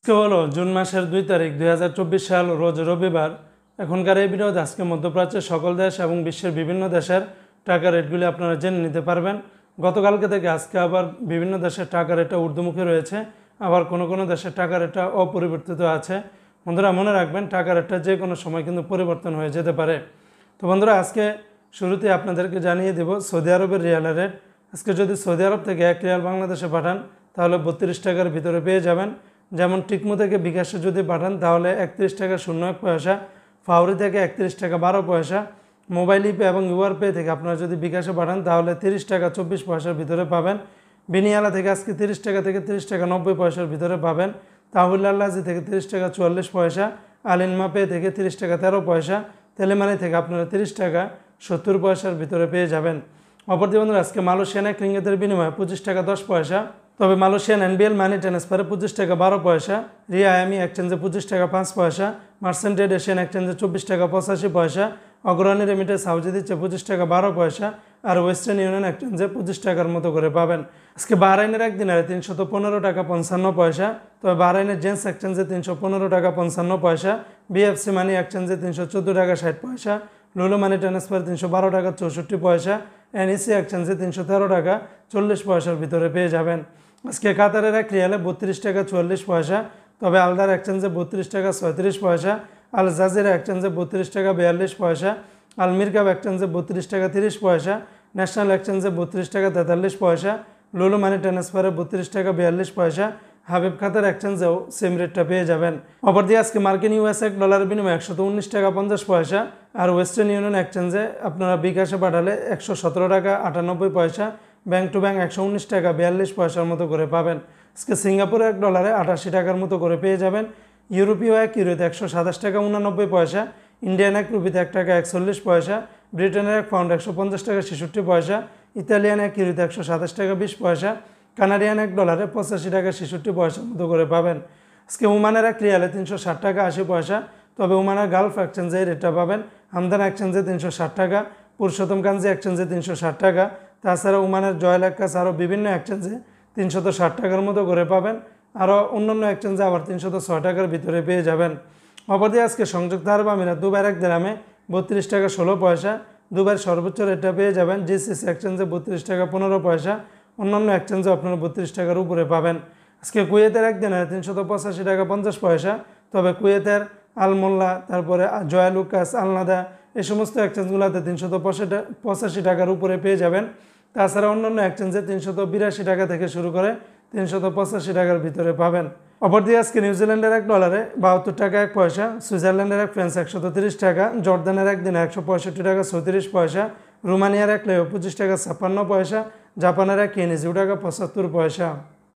আজকে হলো জুন মাসের 2 তারিখ 2024 সাল, রোজ রবিবার। এখনকার এই ভিডিওতে আজকে মধ্যপ্রাচ্যের সকল দেশ এবং বিশ্বের বিভিন্ন দেশের টাকা রেটগুলি আপনারা জেনে নিতে পারবেন। গতকালকে থেকে আজকে আবার বিভিন্ন দেশের টাকা রেটটা ঊর্ধ্বমুখী রয়েছে, আবার কোনো কোনো দেশের টাকা রেটটা অপরিবর্তিত আছে। বন্ধুরা মনে রাখবেন, টাকা রেটটা যে কোনো সময় কিন্তু পরিবর্তন হয়ে যেতে পারে। তো বন্ধুরা আজকে শুরুতে আপনাদেরকে জানিয়ে দেব সৌদি আরবের রিয়ালের রেট। আজকে যদি সৌদি আরব থেকে 1 রিয়াল বাংলাদেশে পাঠান তাহলে 32 টাকার ভিতরে পেয়ে যাবেন। যেমন টিকমো থেকে বিকাশে যদি পাঠান তাহলে 31 টাকা 01 পয়সা, ফাউরি থেকে 31 টাকা 12 পয়সা, মোবাইল ইপে এবং ইউআর পে থেকে আপনারা যদি বিকাশে পাঠান তাহলে 30 টাকা 24 পয়সার ভিতরে পাবেন। বিনিয়ালা থেকে আজকে 30 টাকা থেকে 30 টাকা 90 পয়সার ভিতরে পাবেন। তাহুল আল্লাজি থেকে 30 টাকা 44 পয়সা, আলিনমা পে থেকে 30 টাকা 13 পয়সা, তেলেমানি থেকে আপনারা 30 টাকা 70 পয়সার ভিতরে পেয়ে যাবেন। অপরদিকে বন্ধুরা আজকে মালয়েশিয়ান এক রিঙ্গিতের বিনিময়ে 25 টাকা 10 পয়সা, তবে মালয়েশিয়ান এনবিএল মানি ট্রান্সফারে 25 টাকা 12 পয়সা, রিয়া আয়ামি এক্সচেঞ্জে 25 টাকা 5 পয়সা, মার্সেন্টেড এশিয়ান এক্সচেঞ্জে 24 টাকা 85 পয়সা, অগ্রণী রেমিটেন্স হাউজে দিচ্ছে 25 টাকা 12 পয়সা, আর ওয়েস্টার্ন ইউনিয়ন এক্সচেঞ্জে 25 টাকার মতো করে পাবেন। আজকে বাহরাইনের একদিনারে 315 টাকা 55 পয়সা, তবে বাহরাইনের জেন্স এক্সচেঞ্জে 315 টাকা 55 পয়সা, বিএফসি মানি এক্সচেঞ্জে 314 টাকা 60 পয়সা, লুলু মানি ট্রান্সফার 312 টাকা 64 পয়সা, এনইসি এক্সচেঞ্জে 313 টাকা 40 পয়সার ভিতরে পেয়ে যাবেন। আজকে কাতারের এক রিয়ালে 32 টাকা 44 পয়সা, তবে আলদার এক্সচেঞ্জে 32 টাকা 37 পয়সা, আল জাজিরা এক্সচেঞ্জে 32 টাকা 42 পয়সা, আল মিরকাব এক্সচেঞ্জে 32 টাকা 30 পয়সা, ন্যাশনাল এক্সচেঞ্জে 32 টাকা 43 পয়সা, লুলু মানি ট্রান্সফারে 32 টাকা 42 পয়সা, হাবিব খাতার এক্সচেঞ্জেও সেম রেটটা পেয়ে যাবেন। অপরদিকে আজকে মার্কিন ইউএস এক ডলারের বিনিময়ে 119 টাকা 50 পয়সা, আর ওয়েস্টার্ন ইউনিয়ন এক্সচেঞ্জে আপনারা বিকাশে পাঠালে 117 টাকা 98 পয়সা, ব্যাংক টু ব্যাংক 119 টাকা 42 পয়সার মতো করে পাবেন। আজকে সিঙ্গাপুরে এক ডলারে 88 টাকার মতো করে পেয়ে যাবেন। ইউরোপীয় এক ইউরোতে 127 টাকা 89 পয়সা, ইন্ডিয়ান এক রুপিতে 1 টাকা 41 পয়সা, ব্রিটেনের এক পাউন্ড 150 টাকা 66 পয়সা, ইতালিয়ান এক ইউরোতে 127 টাকা 20 পয়সা, কানাডিয়ান এক ডলারে 85 টাকা 66 পয়সার মতো করে পাবেন। আজকে ওমানের এক রিয়ালে 360 টাকা 80 পয়সা, তবে ওমানের গালফ এক্সচেঞ্জে রেটটা পাবেন। হামদান এক্সচেঞ্জে 360 টাকা, পুরুষোত্তম কাঞ্জি এক্সচেঞ্জে 360 টাকা, তাছাড়া ওমানের জয়েল এক্কাস আরও বিভিন্ন এক্সচেঞ্জে 360 টাকার মতো করে পাবেন। আরও অন্যান্য এক্সচেঞ্জে আবার 306 টাকার ভিতরে পেয়ে যাবেন। অপরদিকে আজকে সংযুক্ত আরব আমিরাত দুবাইয়ের এক দিরহামে 32 টাকা 16 পয়সা, দুবাইয়ের সর্বোচ্চ রেটটা পেয়ে যাবেন। জিসিসি এক্সচেঞ্জে 32 টাকা 15 পয়সা, অন্যান্য এক্সচেঞ্জে আপনারা 32 টাকার উপরে পাবেন। আজকে কুয়েতের একদিনে 385 টাকা 50 পয়সা, তবে কুয়েতের আল মোল্লা, তারপরে জয়া লুকাস, আলনাদা, এই সমস্ত এক্সচেঞ্জগুলোতে 385 টাকার উপরে পেয়ে যাবেন। তাছাড়া অন্যান্য এক্সচেঞ্জে 382 টাকা থেকে শুরু করে 385 টাকার ভিতরে পাবেন। অপরদিকে আজকে নিউজিল্যান্ডের এক ডলারে 72 টাকা 1 পয়সা, সুইজারল্যান্ডের এক ফ্রান্স 130 টাকা, জর্দানের একদিনে 165 টাকা 34 পয়সা, রোমানিয়ার এক লেও 25 টাকা 56 পয়সা, জাপানের এক ইয়েন 0 টাকা 75 পয়সা।